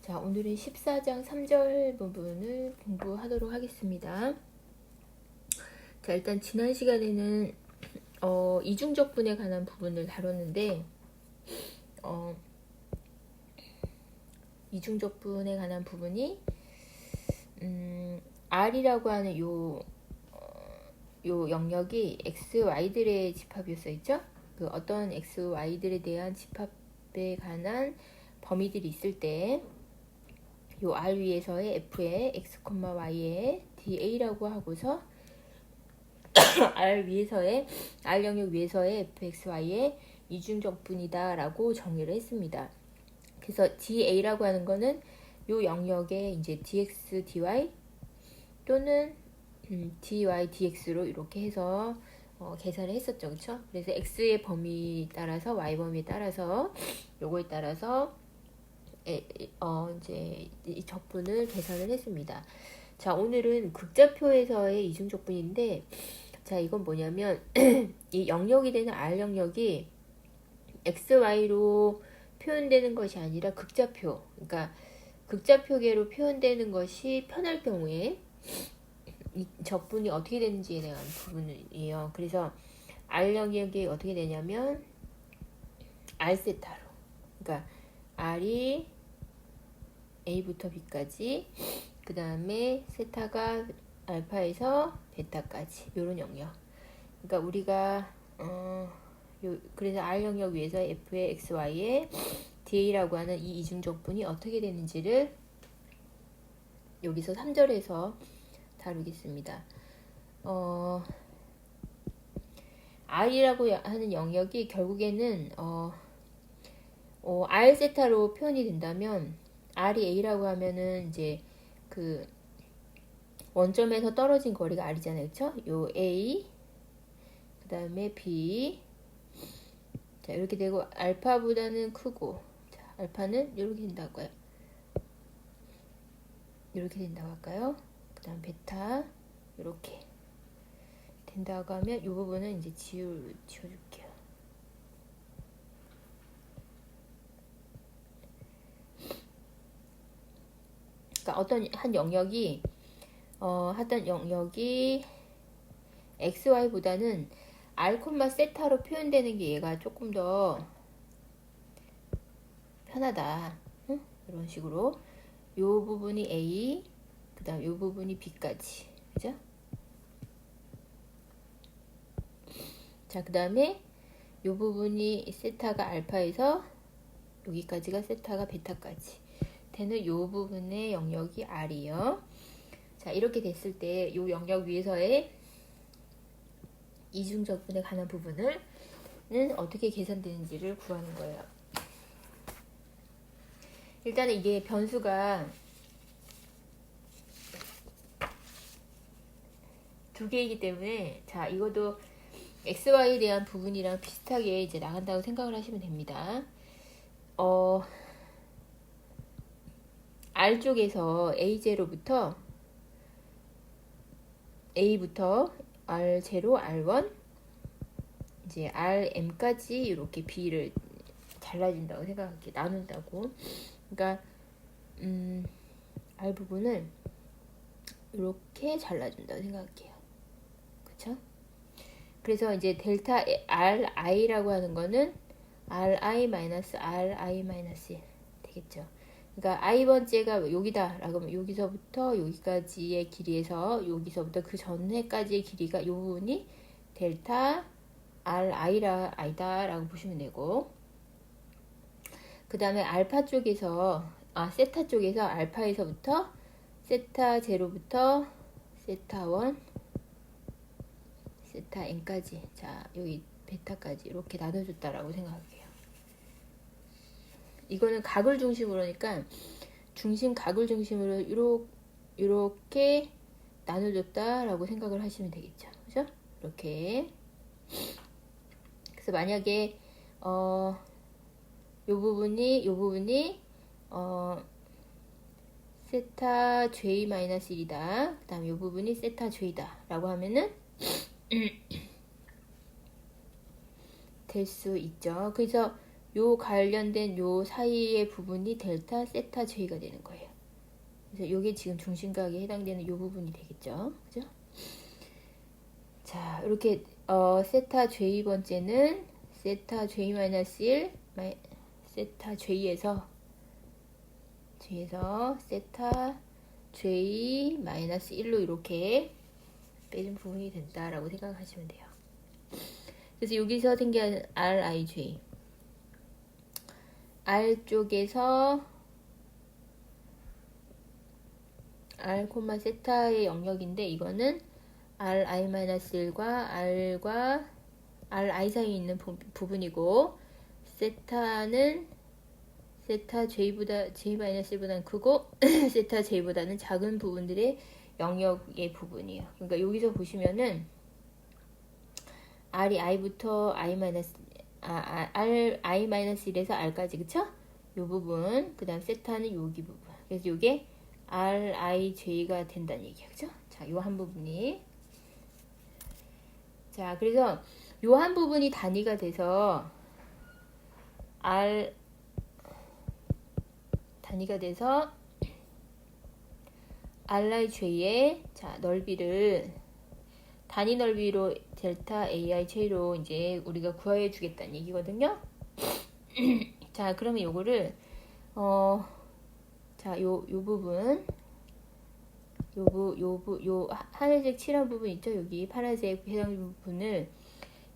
자, 오늘은 14장 3절 부분을 공부하도록 하겠습니다. 자, 일단 지난 시간에는 이중적분에 관한 부분을 다뤘는데 이중적분에 관한 부분이 R이라고 하는 요 영역이 X, Y들의 집합이었어 있죠? 그 어떤 X, Y들에 대한 집합에 관한 범위들이 있을 때 요 R 위에서의 F의 X, Y의 DA라고 하고서 R 영역 위에서의 FXY의 이중적분이다 라고 정의를 했습니다. 그래서 DA라고 하는 거는 요 영역에 이제 DX, DY 또는 DY, DX로 이렇게 해서 계산을 했었죠. 그쵸? 그래서 X의 범위 따라서 Y 범위에 따라서 요거에 따라서 이제 이 적분을 계산을 했습니다. 자, 오늘은 극좌표에서의 이중적분인데, 자, 이건 뭐냐면 이 영역이 되는 R 영역이 XY로 표현되는 것이 아니라 극좌표, 그러니까 극좌표계로 표현되는 것이 편할 경우에 이 적분이 어떻게 되는지에 대한 부분이에요. 그래서 R 영역이 어떻게 되냐면 R 세타로, 그러니까 R이 A부터 B까지, 그 다음에 세타가 알파에서 베타까지 요런 영역. 그러니까 우리가 그래서 R 영역 위에서 F의 XY의 DA라고 하는 이 이중적분이 어떻게 되는지를 여기서 3절에서 다루겠습니다. R이라고 하는 영역이 결국에는 R 세타로 표현이 된다면 R이 A라고 하면은 이제 그 원점에서 떨어진 거리가 R이잖아요. 그쵸? 요 A 그 다음에 B, 자 이렇게 되고 알파보다는 크고, 자 알파는 이렇게 된다고 해요. 이렇게 된다고 할까요? 그 다음 베타 이렇게 된다고 하면 이 부분은 이제 지워줄게요. 그러니까 어떤 한 영역이 XY보다는 R, 세타로 표현되는 게 얘가 조금 더 편하다. 응? 이런 식으로 요 부분이 A, 그 다음 요 부분이 B까지. 그죠? 자, 그 다음에 요 부분이 세타가 알파에서 여기까지가 세타가 베타까지 되는 요 부분의 영역이 R이요. 자, 이렇게 됐을 때 요 영역 위에서의 이중적분에 관한 부분은 어떻게 계산되는지를 구하는 거예요. 일단은 이게 변수가 두 개이기 때문에, 자, 이것도 XY에 대한 부분이랑 비슷하게 이제 나간다고 생각을 하시면 됩니다. R 쪽에서 A0부터 R0, R1, 이제 RM까지 이렇게 B를 잘라준다고 생각할게요. 나눈다고. 그러니까 R 부분을 이렇게 잘라준다고 생각할게요. 그쵸? 그래서 이제 델타 RI라고 하는 거는 RI-RI-1 되겠죠. 그러니까 I번째가 여기다 라고 하면 여기서부터 여기까지의 길이에서 여기서부터 그 전에까지의 길이가 이 부분이 델타 RI다 라고 보시면 되고, 그 다음에 알파 쪽에서 세타 쪽에서 알파에서부터 세타 제로부터 세타 1, 세타 n까지, 자 여기 베타까지 이렇게 나눠줬다라고 생각할게요. 이거는 각을 중심으로 하니까 각을 중심으로 이렇게 나눠줬다라고 생각을 하시면 되겠죠. 그죠? 이렇게. 그래서 만약에 요 부분이 세타 J-1이다. 그 다음 요 부분이 세타 J다 라고 하면은 될 수 있죠. 그래서 요 관련된 요 사이의 부분이 델타 세타 J가 되는 거예요. 그래서 요게 지금 중심각에 해당되는 요 부분이 되겠죠. 그죠? 자, 이렇게 세타 J 번째는 세타 J-1 세타 J에서 세타 J-1로 이렇게 빼준 부분이 된다라고 생각하시면 돼요. 그래서 여기서 생긴 RIJ R 쪽에서 R, 세타의 영역인데 이거는 RI-1과 R과 RI 사이에 있는 부분이고 세타는 세타 J보다 J-1보다는 크고 세타 J보다는 작은 부분들의 영역의 부분이에요. 그러니까 여기서 보시면은 R이 I부터 I-1에서 R까지 그쵸? 요 부분 그 다음 세타는 여기 부분 그래서 요게 RIJ가 된다는 얘기예요. 그죠? 자, 요 한 부분이 자 그래서 요 한 부분이 단위가 돼서 단위가 돼서 RIJ의 자 넓이를 단위 넓이로 델타 AIJ로 이제 우리가 구해 주겠다는 얘기거든요. 자, 그러면 요거를 자, 요 부분 요 하늘색 칠한 부분 있죠? 여기 파란색 해당 부분을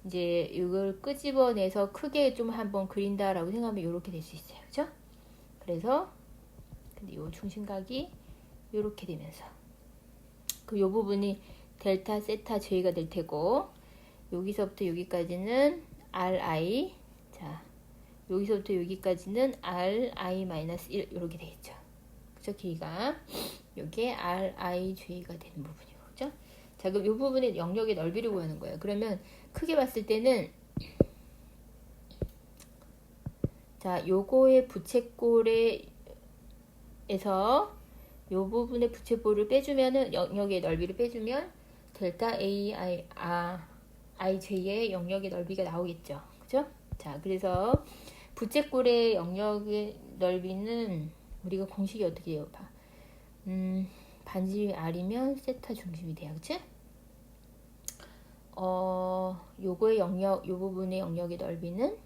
이제 이걸 끄집어내서 크게 좀 한번 그린다라고 생각하면 이렇게 될 수 있어요. 그죠? 그래서 근데 요 중심각이 이렇게 되면서 그 요 부분이 델타 세타 J가 될 테고 여기서부터 여기까지는 RI 자 여기서부터 여기까지는 RI-1 이렇게 되겠죠. 그죠? 길이가 요게 RIJ가 되는 부분이고 그죠? 자 그럼 요 부분의 영역의 넓이를 구하는 거예요. 그러면 크게 봤을 때는 자 요거의 부채꼴에서 요 부분의 부채꼴을 빼주면은 영역의 넓이를 빼주면 델타 IJ의 영역의 넓이가 나오겠죠. 그죠? 자 그래서 부채꼴의 영역의 넓이는 우리가 공식이 어떻게 해요? 반지름이 R이면 세타 중심이 돼요. 그치? 요거의 영역, 요 부분의 영역의 넓이는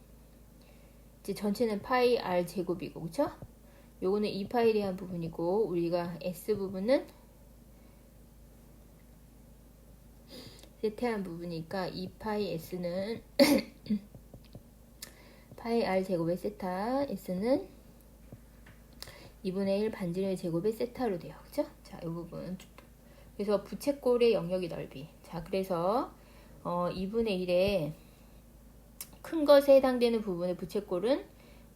이제 전체는 파이 R 제곱이고, 그쵸? 요거는 2파이에 대한 부분이고, 우리가 S 부분은 세타한 부분이니까 2파이 S는 파이 R 제곱의 세타 S는 2분의 1 반지름의 제곱의 세타로 돼요. 그쵸? 자, 이 부분. 그래서 부채꼴의 영역의 넓이. 자, 그래서 2분의 1의 큰 것에 해당되는 부분의 부채꼴은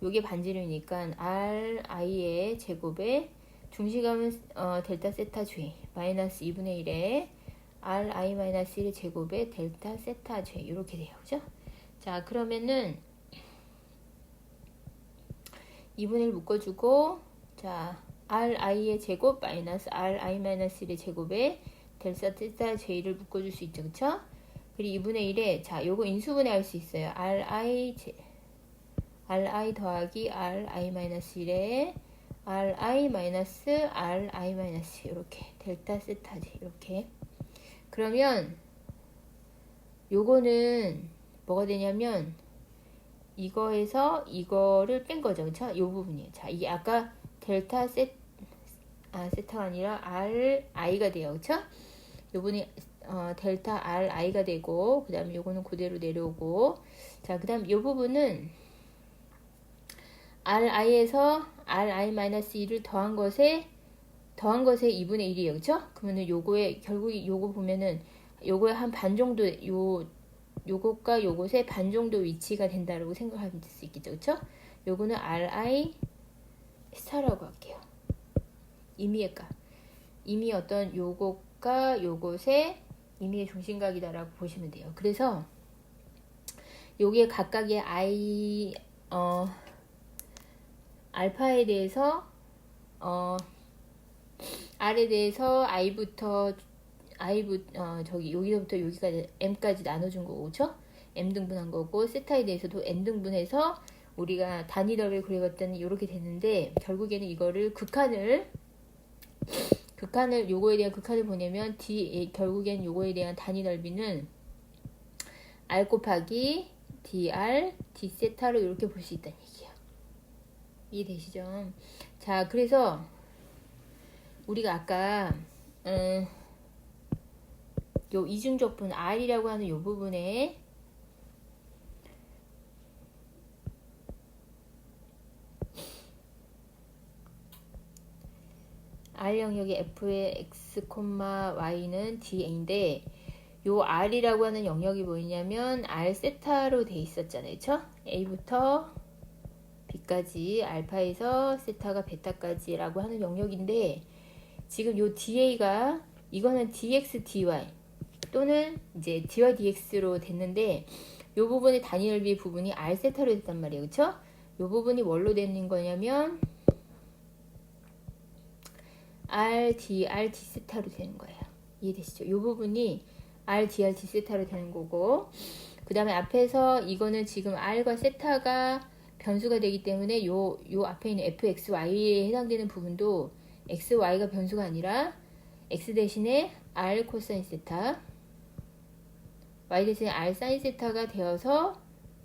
요게 반지름이니까 RI의 제곱에 중심감은 델타 세타 J 마이너스 2분의 1에 RI 마이너스 1의 제곱에 델타 세타 J 이렇게 돼요. 그죠? 자, 그러면은 2분의 1 묶어주고 자, RI의 제곱 마이너스 RI 마이너스 1의 제곱에 델타 세타 J를 묶어줄 수 있죠. 그쵸? 그리고 2분의 1에 자, 요거 인수분해 할 수 있어요. RI 더하기 RI 마이너스 1에 RI 마이너스 RI 마이너스 이렇게 델타 세타 J 이렇게 그러면 요거는 뭐가 되냐면 이거에서 이거를 뺀 거죠. 그쵸? 요 부분이에요. 자, 이게 아까 델타 세타가 아니라 RI가 돼요. 그쵸? 요분이 델타 RI가 되고 그 다음에 요거는 그대로 내려오고 자, 그 다음 요 부분은 RI에서 RI-1을 더한 것에 2분의 1이에요. 그쵸? 그러면은 요거에 결국 요거 보면은 요거의 한 반 정도 요것과 요것의 반 정도 위치가 된다라고 생각할 수 있겠죠. 그쵸? 요거는 RI 스타라고 할게요. 임의의 값. 임의 어떤 요것과 요것의 임의의 중심각이다라고 보시면 돼요. 그래서 요게 각각의 알파에 대해서 R에 대해서 저기 여기서부터 여기까지 m까지 나눠준 거고, 그쵸? m 등분한 거고 세타에 대해서도 n 등분해서 우리가 단위 더블 그려봤더니 이렇게 됐는데 결국에는 이거를 극한을 요거에 대한 극한을 보내면 결국엔 요거에 대한 단위 넓이는 r 곱하기 dr d 세타로 이렇게 볼 수 있다는 얘기예요. 이해되시죠? 자, 그래서 우리가 아까 요 이중적분 r이라고 하는 요 부분에 r 영역의 f의 x, y는 da인데 요 r이라고 하는 영역이 뭐냐면 r 세타로 돼 있었잖아요. 그쵸? a부터 b까지 알파에서 세타가 베타까지라고 하는 영역인데 지금 요 da가 이거는 dx, dy 또는 이제 dy, dx로 됐는데 요 부분의 단위 넓이 부분이 r 세타로 됐단 말이에요. 그쵸? 요 부분이 뭘로 되는 거냐면 r, dr, d 세타로 되는 거예요. 이해되시죠? 요 부분이 r, dr, d 세타로 되는 거고 그 다음에 앞에서 이거는 지금 r과 세타가 변수가 되기 때문에 요 앞에 있는 fxy에 해당되는 부분도 xy가 변수가 아니라 x 대신에 r 코사인 세타 y 대신에 r 사인 세타가 되어서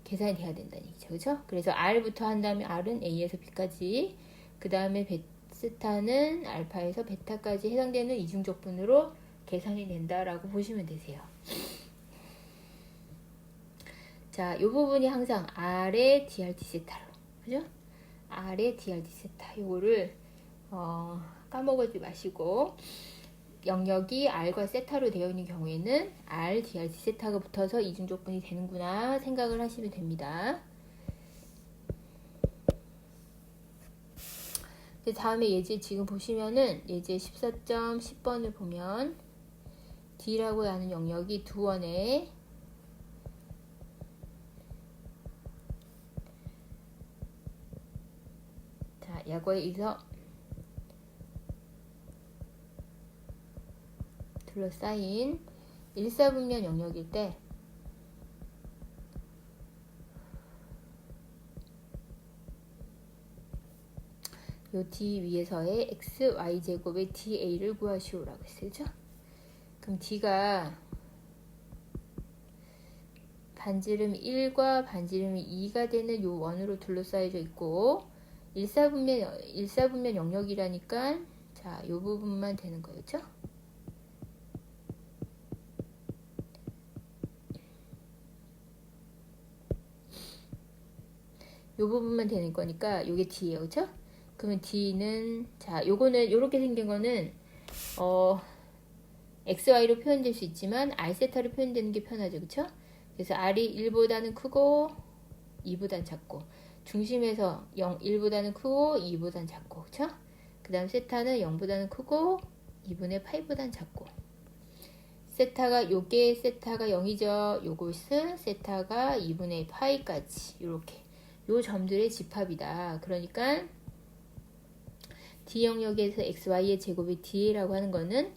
계산이 돼야 된다는 얘기죠. 그렇죠? 그래서 r부터 한 다음에 r은 a에서 b까지 그 다음에 세타는 알파에서 베타까지 해당되는 이중적분으로 계산이 된다라고 보시면 되세요. 자, 이 부분이 항상 R의 DRT 세타로, 그죠? R의 DRT 세타. 요거를 까먹지 마시고 영역이 R과 세타로 되어 있는 경우에는 R, DRT 세타가 붙어서 이중적분이 되는구나 생각을 하시면 됩니다. 다음에 예제 지금 보시면은 예제 14점 10번을 보면 D라고 하는 영역이 두 원에 자, 야구에 의해서 둘러싸인 1사분면 영역일 때 요 D 위에서의 x, y 제곱의 dA를 구하시오라고 했어요. 그죠? 그럼 D가 반지름 1과 반지름 2가 되는 요 원으로 둘러싸여져 있고 1사분면 영역이라니까 자, 요 부분만 되는 거예요. 그죠? 요 부분만 되는 거니까 요게 D예요. 그죠? 그러면 D는 자, 요거는 요렇게 생긴 거는 XY로 표현될 수 있지만 R세타로 표현되는 게 편하죠. 그쵸? 그래서 R이 1보다는 크고 2보다는 작고 중심에서 1보다는 크고 2보다는 작고 그쵸? 그 다음 세타는 0보다는 크고 2분의 파이보다는 작고 세타가 요게 세타가 0이죠. 요것은 세타가 2분의 파이까지 요렇게 요 점들의 집합이다. 그러니까 D 영역에서 XY의 제곱이 D라고 하는 거는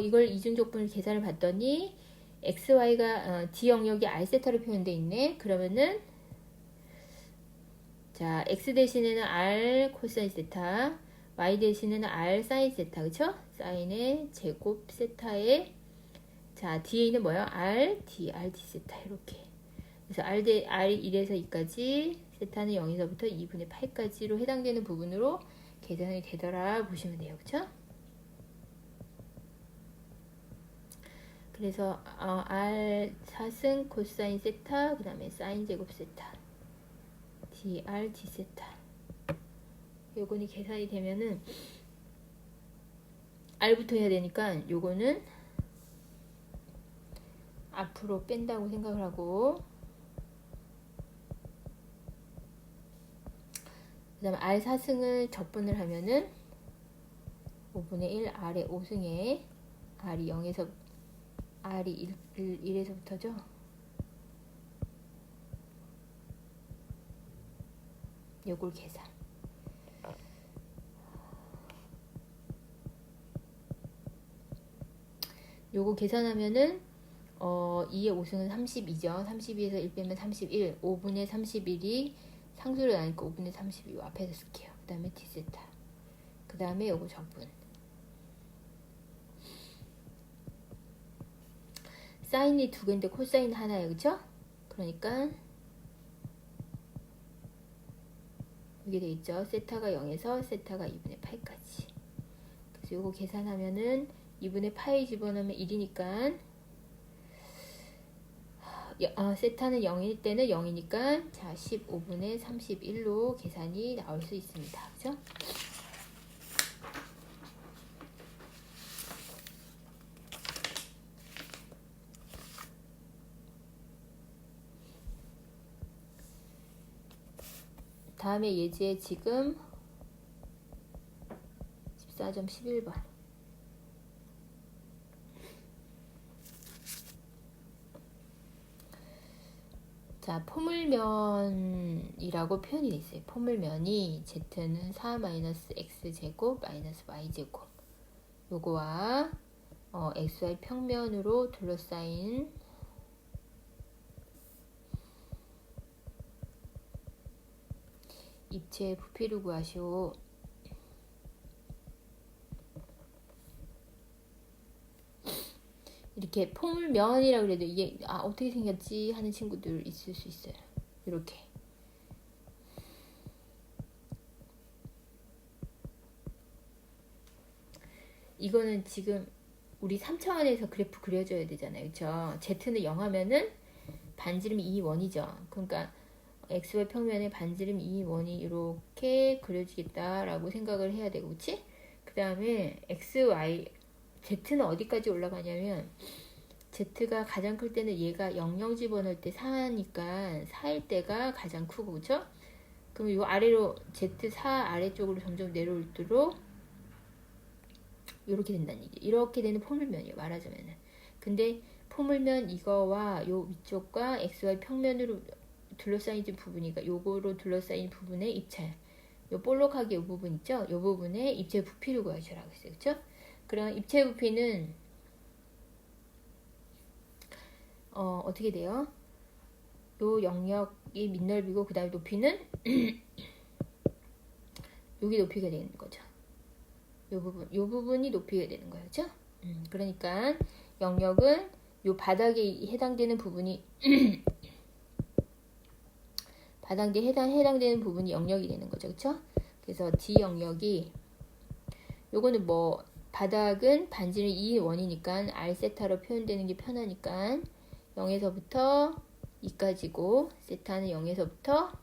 이걸 이중적분을 계산을 봤더니 XY가 D 영역이 R세타로 표현되어 있네. 그러면은 자, X 대신에는 R 코사인 세타 Y 대신에는 R 사인 세타 그쵸? 사인의 제곱 세타의 자, DA는 뭐야? R, D, R, D 세타 이렇게 그래서 R이 1에서 2까지 세타는 0에서부터 2분의 8까지로 해당되는 부분으로 계산이 되더라 보시면 돼요. 그쵸? 그래서 R 4승 코사인 세타 그 다음에 사인 제곱 세타 dr d 세타 요거는 계산이 되면은 R부터 해야 되니까 요거는 앞으로 뺀다고 생각을 하고 그 다음에 R 4승을 적분을 하면은 5분의 1 R의 5승에 R이 0에서 R이 1에서부터죠. 요걸 계산. 요거 계산하면은 2의 5승은 32죠. 32에서 1 빼면 31. 5분의 31이 상수를 나니까 5분의 32 앞에서 쓸게요. 그 다음에 d세타. 그 다음에 요거 적분. 사인이 두 개인데 코사인 하나예요. 그쵸? 그러니까 이게 돼 있죠. 세타가 0에서 세타가 2분의 8까지. 그래서 요거 계산하면은 2분의 파이 집어넣으면 1이니까 세타는 0일 때는 0이니까 자 15분의 31로 계산이 나올 수 있습니다. 그죠? 다음에 예제 지금 14점 11번. 자, 포물면이라고 표현이 돼 있어요. 포물면이 z는 4-x제곱 마이너스 y제곱. 요거와 xy 평면으로 둘러싸인 입체의 부피를 구하시오. 이렇게 포물면이라고 그래도 이게 어떻게 생겼지 하는 친구들 있을 수 있어요. 이렇게 이거는 지금 우리 3차원에서 그래프 그려줘야 되잖아요. 그쵸? Z는 0 하면은 반지름 2원이죠. 그러니까 xy 평면에 반지름 2원이 이렇게 그려지겠다라고 생각을 해야 되고, 그치? 그 다음에 xy z는 어디까지 올라가냐면 z가 가장 클 때는 얘가 00 집어넣을 때 4니까 4일 때가 가장 크고, 그쵸? 그럼 이 아래로 z4 아래쪽으로 점점 내려올수록 이렇게 된다는 얘기. 이렇게 되는 포물면이에요. 말하자면은. 근데 포물면 이거와 요 위쪽과 xy 평면으로 둘러싸인 부분이니까 요거로 둘러싸인 부분의 입체, 요 볼록하게 요 부분 있죠? 요 부분에 입체 부피를 구하시라고 했어요. 그쵸? 그럼 입체 부피는 어떻게 돼요? 요 영역이 밑넓이고 그 다음에 높이는 여기 높이가 되는 거죠. 요 부분이 높이가 되는 거예요. 그쵸? 그러니까 영역은 요 바닥에 해당되는 부분이 바닥에 해당되는 부분이 영역이 되는 거죠. 그쵸? 그래서 D 영역이 요거는 뭐 바닥은 반지름 2원이니까 R세타로 표현되는 게 편하니까 0에서부터 2까지고 세타는 0에서부터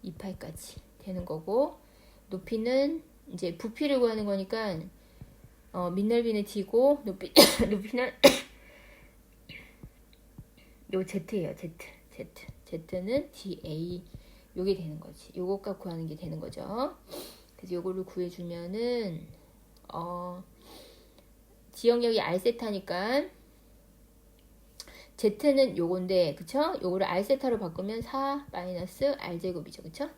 2파이까지 되는 거고, 높이는 이제 부피를 구하는 거니까 밑넓이는 D고 높이는 요 Z예요. Z는 DA 요게 되는 거지. 요거 값 구하는 게 되는 거죠. 그래서 요거를 구해주면은 지역력이 R세타니까 Z는 요건데, 그쵸? 요거를 R세타로 바꾸면 4-R제곱이죠. 그쵸?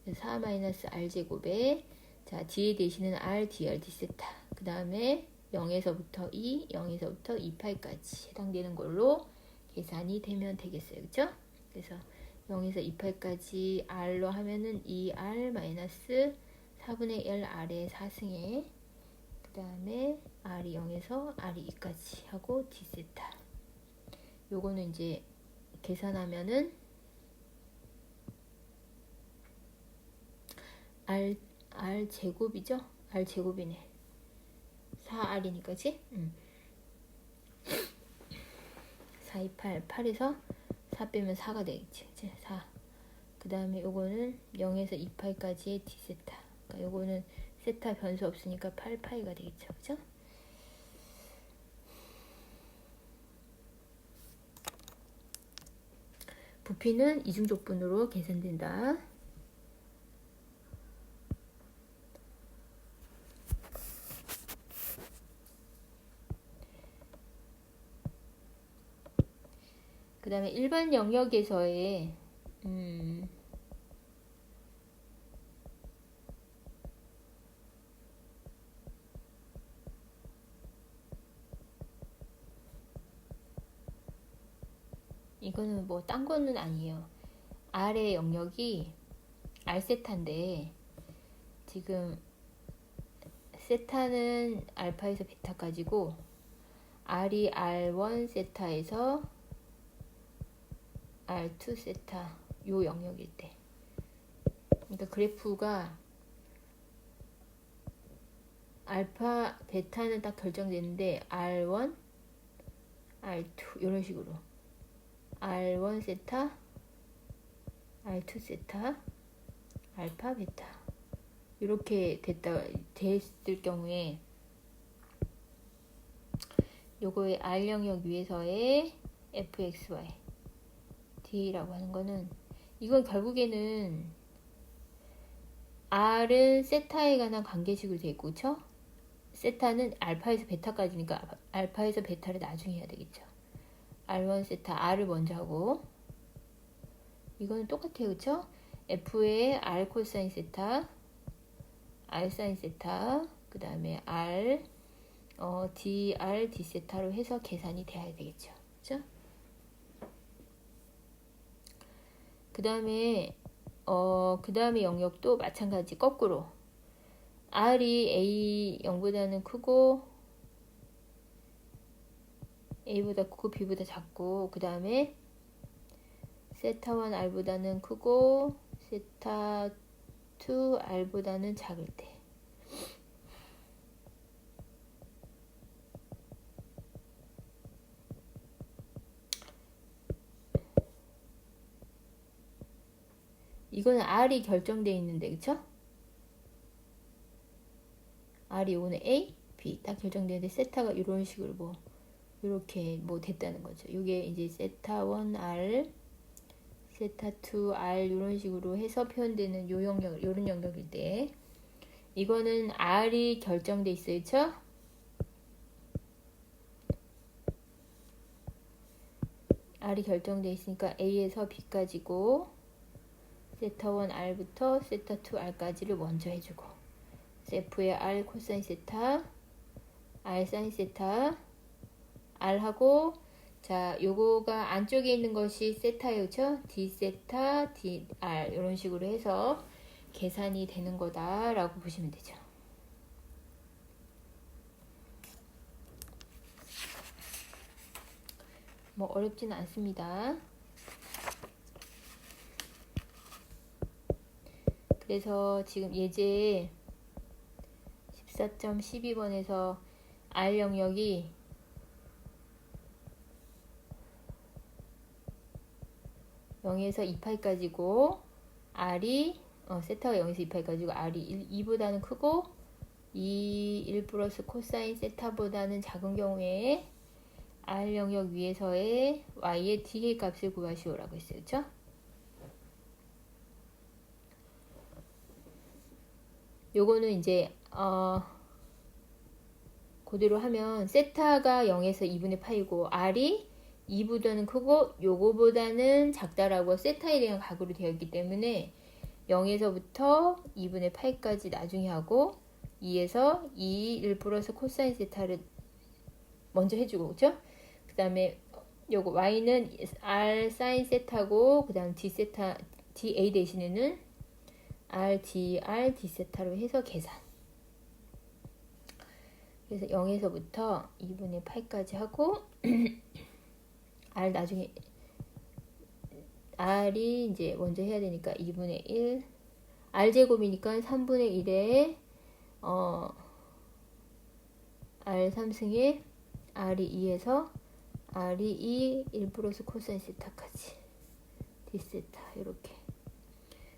4-R제곱에 자, D에 대신은 R, dr, d세타. 그 다음에 0에서부터 2, 0에서부터 2파이까지 해당되는 걸로 계산이 되면 되겠어요. 그쵸? 그래서 0에서 2파이까지 R로 하면은 2R 마이너스 4분의 1 R의 4승에 그 다음에 R이 0에서 R이 2까지 하고 d세타. 요거는 이제 계산하면은 R 제곱이죠? R 제곱이네. 4R이니까, 그치? 4, 2, 8. 8에서 4 빼면 4가 되겠지. 그치? 4. 그 다음에 요거는 0에서 2파이까지의 d세타. 그러니까 요거는 세타 변수 없으니까 8파이가 되겠죠. 그죠? 부피는 이중적분으로 계산된다. 그 다음에 일반 영역에서의 이거는 뭐 딴 거는 아니에요. R의 영역이 R세타인데 지금 세타는 알파에서 베타까지고 R이 R1 세타에서 R2 세타 요 영역일 때, 그러니까 그래프가 알파 베타는 딱 결정되는데 R1 R2 이런 식으로 R1 세타 R2 세타 알파 베타 이렇게 됐을 경우에 요거의 R 영역 위에서의 fxy d라고 하는 거는, 이건 결국에는 R은 세타에 관한 관계식으로 되어 있고, 그쵸? 세타는 알파에서 베타까지니까 알파에서 베타를 나중에 해야 되겠죠. R1 세타 R을 먼저 하고, 이거는 똑같아요, 그쵸? F의 R 코사인 세타 R 사인 세타 그 다음에 R dr d 세타로 해서 계산이 돼야 되겠죠, 그쵸? 그 다음에 영역도 마찬가지 거꾸로 R이 A 0보다는 크고 A보다 크고 B보다 작고, 그 다음에 세타 1 R보다는 크고 세타 2 R보다는 작을 때, 이거는 R이 결정되어 있는데, 그쵸? R이 요거는 A, B 딱 결정되는데 세타가 이런 식으로 이렇게 됐다는 거죠. 이게 이제 세타 1 R, 세타 2 R 이런 식으로 해서 표현되는 요런 영역일 때, 이거는 R이 결정돼 있어요, 그쵸? R이 결정돼 있으니까 A에서 B까지고 세타 1 R부터 세타 2 R까지를 먼저 해주고, F의 R 코사인 세타 R 사인 세타 R하고, 자 요거가 안쪽에 있는 것이 세타예요, 그쵸? D 세타 D R 이런 식으로 해서 계산이 되는 거다 라고 보시면 되죠. 뭐 어렵지는 않습니다. 그래서 지금 예제 14.12번에서 R 영역이 (0에서 2파이까지고) R이 세타가 0에서 2파이까지고 R이 2보다는 크고 1 플러스 코사인 세타보다는 작은 경우에 R 영역 위에서의 Y의 DK 값을 구하시오라고 했어요, 그쵸? 요거는 이제 그대로 하면 세타가 0에서 2분의 파이고 R이 2보다는 크고 요거보다는 작다라고 세타에 대한 각으로 되어 있기 때문에 0에서부터 2분의 파이까지 나중에 하고 2에서 1 플러스 코사인 세타를 먼저 해주고, 그쵸? 그 다음에 요거 Y는 R 사인 세타고, 그 다음 D 세타 DA 대신에는 R dr D 세타로 해서 계산. 그래서 0에서부터 2분의 8까지 하고 R 나중에 R이 이제 먼저 해야 되니까 2분의 1 R 제곱이니까 3분의 1에 R 3승에 R이 2에서 R이 2 1 플러스 코사인 세타까지 D 세타 이렇게.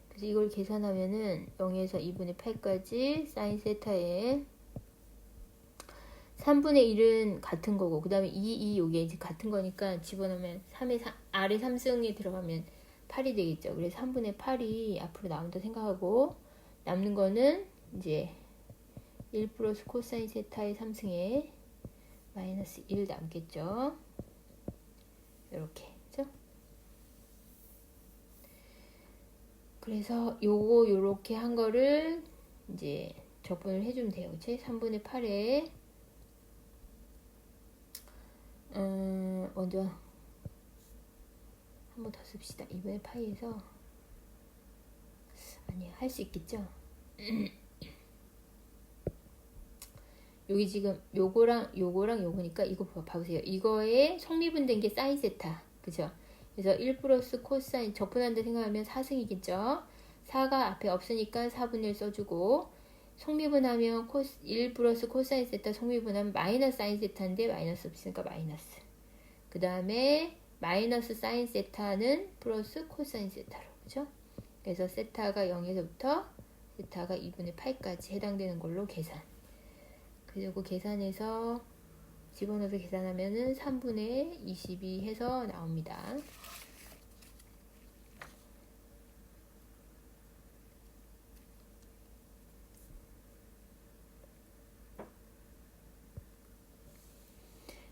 그래서 이걸 계산하면은 0에서 2분의 8까지 사인 세타에 3분의 1은 같은 거고, 그 다음에 2 요게 이제 같은 거니까 집어넣으면 3의 3, R의 3승에 들어가면 8이 되겠죠. 그래서 3분의 8이 앞으로 나온다 생각하고, 남는 거는 이제 1 플러스 코사인 세타의 3승에 마이너스 1 남겠죠. 이렇게. 그죠? 그래서 요렇게 한 거를 이제 적분을 해주면 돼요. 그치? 3분의 8에 먼저 한 번 더 씁시다. 2분의 파이에서 아니야, 할 수 있겠죠? 여기 지금 요거랑 요거니까 이거 봐보세요. 이거에 성미분된 게 사인 세타. 그죠? 그래서 1 플러스 코사인 적분한다 생각하면 4승이겠죠? 4가 앞에 없으니까 4분의 1 써주고 성미분하면 1 플러스 코사인 세타 성미분하면 마이너스 사인 세타인데 마이너스 없으니까 마이너스. 그 다음에 마이너스 사인 세타는 플러스 코사인 세타로. 그죠? 그래서 세타가 0에서부터 세타가 2분의 8까지 해당되는 걸로 계산. 그리고 계산해서 집어넣어서 계산하면은 3분의 22 해서 나옵니다.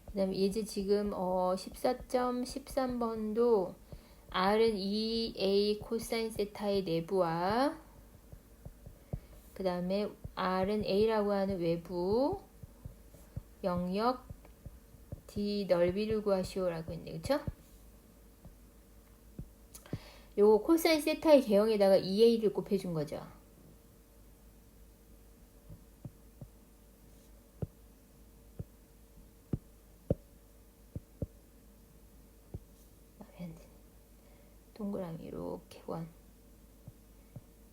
그 다음에 예제 지금 14.13번도 R은 2A 코사인 세타의 내부와 그 다음에 R은 A라고 하는 외부 영역 D 넓이를 구하시오라고 했네요. 그쵸? 요거 코사인 세타의 개형에다가 2A를 곱해준 거죠. 동그라미 이렇게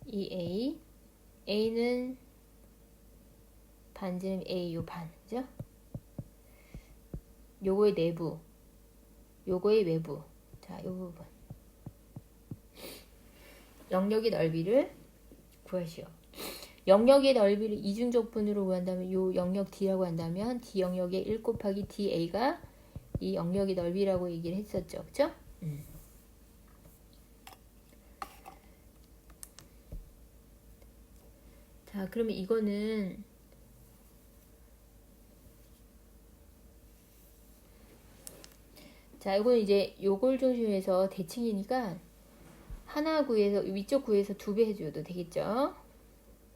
2A A는 반지름 A 요 반, 그죠? 요거의 내부, 요거의 외부. 자, 요 부분. 영역의 넓이를 구하시오. 영역의 넓이를 이중적분으로 구한다면 요 영역 D라고 한다면 D 영역의 1 곱하기 DA가 이 영역의 넓이라고 얘기를 했었죠. 그죠? 자, 그러면 이거는 자, 이거는 이제 요걸 중심해서 대칭이니까 하나 구해서 위쪽 구해서 2배 해줘도 되겠죠?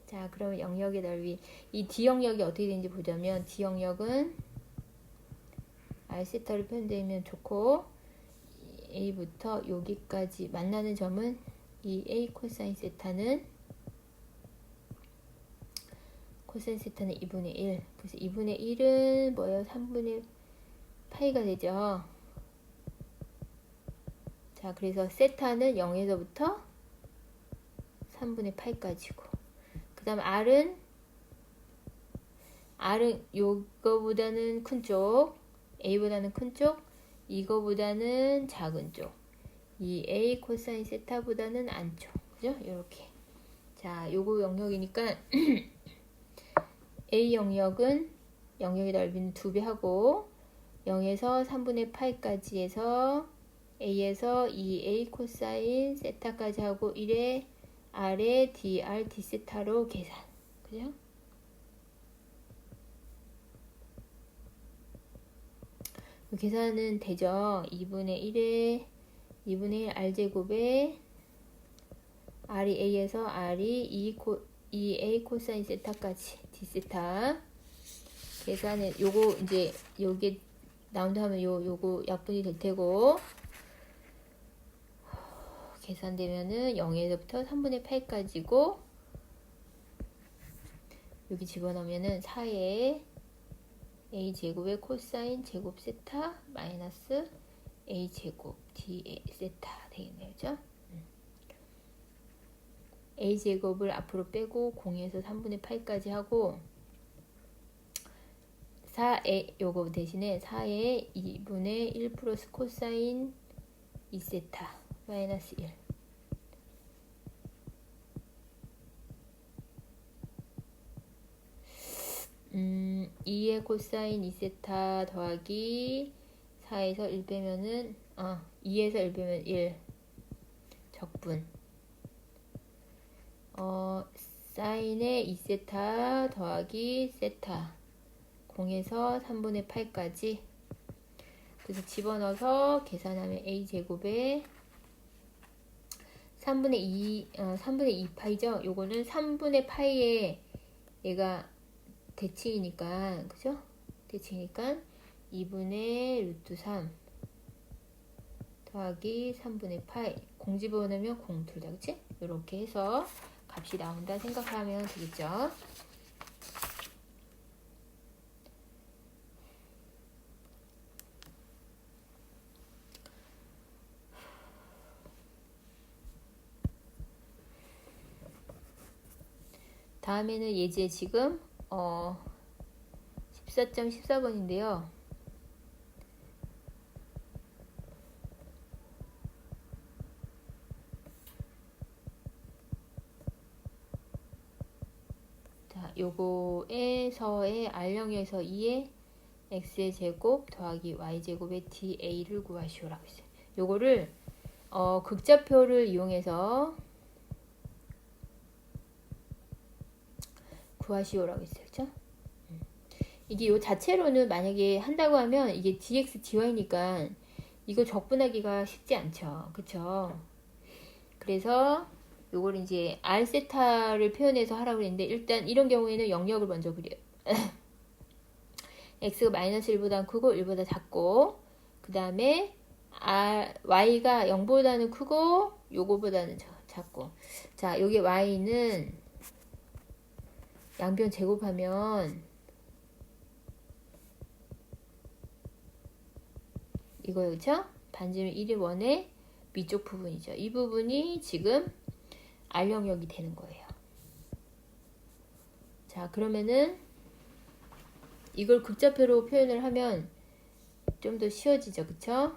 자, 그러면 영역의 넓이 이 D 영역이 어떻게 되는지 보자면 D 영역은 R 세타로 표현되면 좋고 A부터 여기까지 만나는 점은 이 A 코사인 세타는 코사인 세타는 2분의 1. 그래서 2분의 1은 뭐예요? 3분의 파이가 되죠. 자, 그래서 세타는 0에서부터 3분의 8까지고. 그 다음 R은 요거보다는 큰 쪽, A보다는 큰 쪽, 이거보다는 작은 쪽. 이 A 코사인 세타보다는 안쪽. 그죠? 요렇게. 자, 요거 영역이니까 A 영역은 영역의 넓이는 2배 하고 0에서 3분의 8까지 해서 A에서 2A 코사인 세타까지 하고 1에 R에 DR D 세타로 계산. 그죠? 계산은 되죠. 2분의 1에 2분의 1 R제곱에 R이 A에서 R이 2A 코사인 세타까지 D 세타 계산은 요거 이제 요게 나온다 하면 요거 약분이 될 테고 계산되면은 0에서부터 3분의 8까지고 여기 집어넣으면은 4에 A제곱의 코사인 제곱 세타 마이너스 A제곱 D 세타 되겠네요. 그죠? A제곱을 앞으로 빼고 0에서 3분의 8까지 하고 4에 요거 대신에 4에 2분의 1 플러스 코사인 2세타 마이너스 1 2의 코사인 2세타 더하기 4에서 1 빼면은 2에서 1 빼면 1 적분 사인의 2세타 더하기 세타 0에서 3분의 8까지 그래서 집어넣어서 계산하면 A제곱에 3분의 2 파이죠. 요거는 3분의 파이에 얘가 대칭이니까 그죠? 대칭이니까 2분의 루트 3 더하기 3분의 파이 공 집어넣으면 공 둘 다 그치? 요렇게 해서 값이 나온다 생각하면 되겠죠. 다음에는 예제 지금 14.14번인데요. 자, 요거에서의 R영에서 2의 x의 제곱 더하기 y 제곱의 dA를 구하시오라고 했어요. 요거를 극좌표를 이용해서 구하시오라고 했어요. 그쵸? 이게 요 자체로는 만약에 한다고 하면 이게 dx dy니까 이거 적분하기가 쉽지 않죠. 그쵸? 그래서 요걸 이제 r 세타를 표현해서 하라고 했는데 일단 이런 경우에는 영역을 먼저 그려요. x가 마이너스 1보다 크고 1보다 작고 그 다음에 y가 0보다는 크고 요거보다는 작고 자 여기 y는 양변 제곱하면 이거요. 그쵸? 반지름 1이 원의 위쪽 부분이죠. 이 부분이 지금 R 영역이 되는 거예요. 자 그러면은 이걸 극좌표로 표현을 하면 좀 더 쉬워지죠. 그쵸?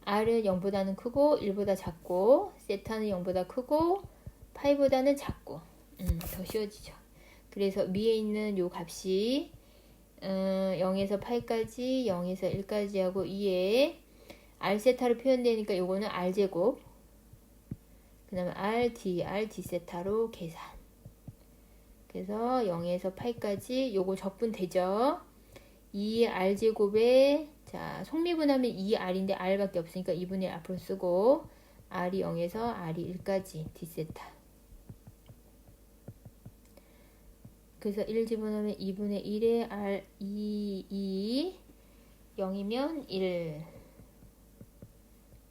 R은 0보다는 크고 1보다 작고 세타는 0보다 크고 파이보다는 작고 더 쉬워지죠. 그래서 위에 있는 요 값이 0에서 파이까지 0에서 1까지 하고 2에 R 세타로 표현되니까 요거는 R 제곱 그 다음에 R D 세타로 계산. 그래서 0에서 파이까지 요거 적분되죠. 2 R 제곱에 자 속미분하면 2R인데 R밖에 없으니까 2분의 1 앞으로 쓰고 R이 0에서 R이 1까지 D 세타. 그래서 1 집어넣으면 2분의 1에 R 2 0이면 1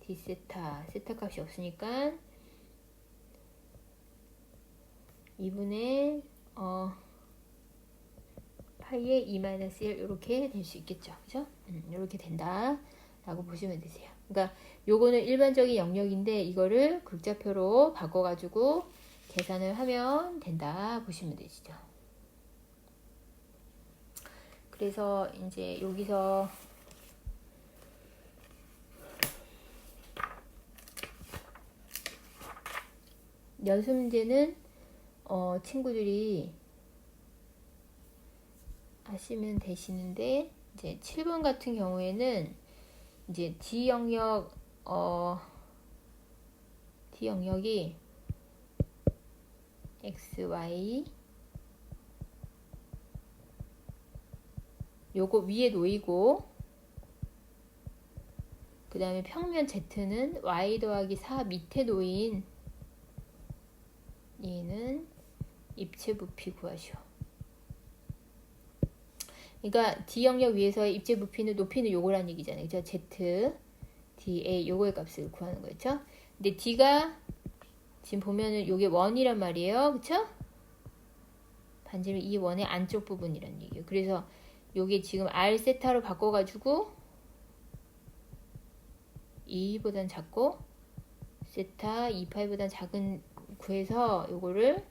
D 세타 값이 없으니까 2분의 파이에 2-1 이렇게 될 수 있겠죠. 그죠? 이렇게 된다 라고 보시면 되세요. 그러니까 요거는 일반적인 영역인데 이거를 극좌표로 바꿔가지고 계산을 하면 된다 보시면 되시죠. 그래서 이제 여기서 연습 문제는 친구들이 하시면 되시는데 이제 7번 같은 경우에는 이제 D 영역이 x, y 요거 위에 놓이고 그 다음에 평면 z는 y 더하기 4 밑에 놓인 얘는 입체 부피 구하시오. 그러니까 D 영역 위에서의 입체 부피는 높이는 요거란 얘기잖아요. 그죠? Z, dA 요거의 값을 구하는 거였죠. 근데 D가 지금 보면은 요게 원이란 말이에요. 그쵸? 반지름 이 원의 안쪽 부분이란 얘기예요. 그래서 요게 지금 R 세타로 바꿔가지고 2보단 작고 세타 2파이보단 작은 구해서 요거를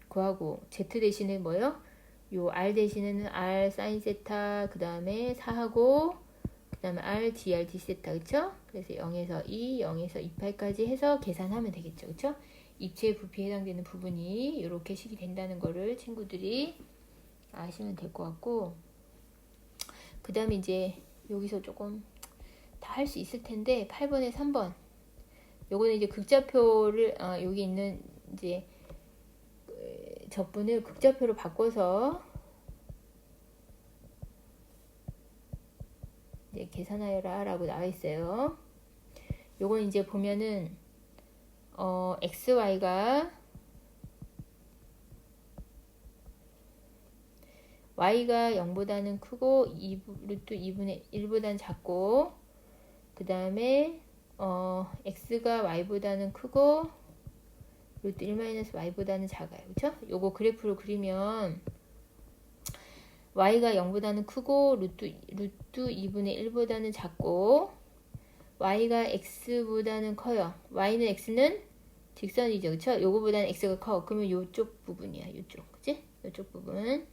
구하고 Z 대신에 뭐요? 요 R 대신에는 R 사인 세타 그 다음에 4하고 그 다음에 R DR D 세타 그쵸? 그래서 0에서 2, 0에서 2파이까지 해서 계산하면 되겠죠. 그쵸? 입체 부피에 해당되는 부분이 이렇게 식이 된다는 거를 친구들이 아시면 될 것 같고 그 다음에 이제 여기서 조금 다 할 수 있을 텐데 8번에 3번 요거는 이제 극좌표를 여기 있는 이제 적분을 극좌표로 바꿔서 이제 계산하여라 라고 나와 있어요. 요건 이제 보면은 xy가 y가 0보다는 크고 루트 2분의 1보다는 작고 그 다음에 x가 y보다는 크고 루트 1-y보다는 작아요. 그쵸? 요거 그래프로 그리면 y가 0보다는 크고 루트 2분의 1보다는 작고 y가 x보다는 커요. y는 x는 직선이죠. 그쵸? 요거보다는 x가 커. 그러면 요쪽 부분이야. 요쪽. 그치? 요쪽 부분.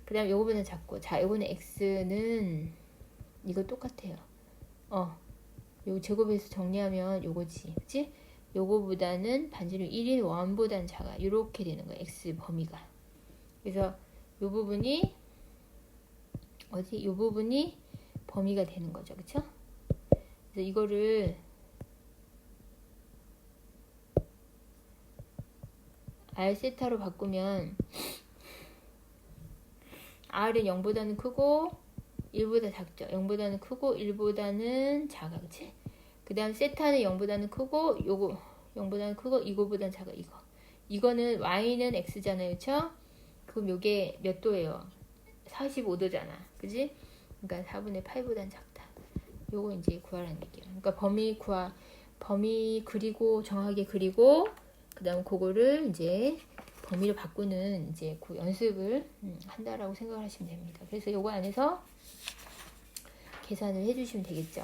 그 다음 요거보다는 작고. 자, 요거는 x는 이거 똑같아요. 요 제곱해서 정리하면 요거지. 그치? 요거보다는 반지름 1인 1보다는 작아. 요렇게 되는 거야. x 범위가. 그래서 요 부분이 요 부분이 범위가 되는 거죠. 그쵸? 그래서 이거를 r 세타로 바꾸면 r은 0보다는 크고 1보다 작죠. 0보다는 크고 1보다는 작아. 그치? 그 다음 세타는 0보다는 크고 요거 0보다는 크고 이거보다는 작아. 이거는 y는 x잖아요. 그쵸? 그럼 요게 몇 도예요? 45도잖아. 그지? 그러니까 4분의 8보다는 작다. 요거 이제 구하라는 얘기예요. 그러니까 범위 그리고 정확하게 그리고 그 다음 그거를 이제 범위를 바꾸는 이제 그 연습을 한다라고 생각을 하시면 됩니다. 그래서 요거 안에서 계산을 해주시면 되겠죠.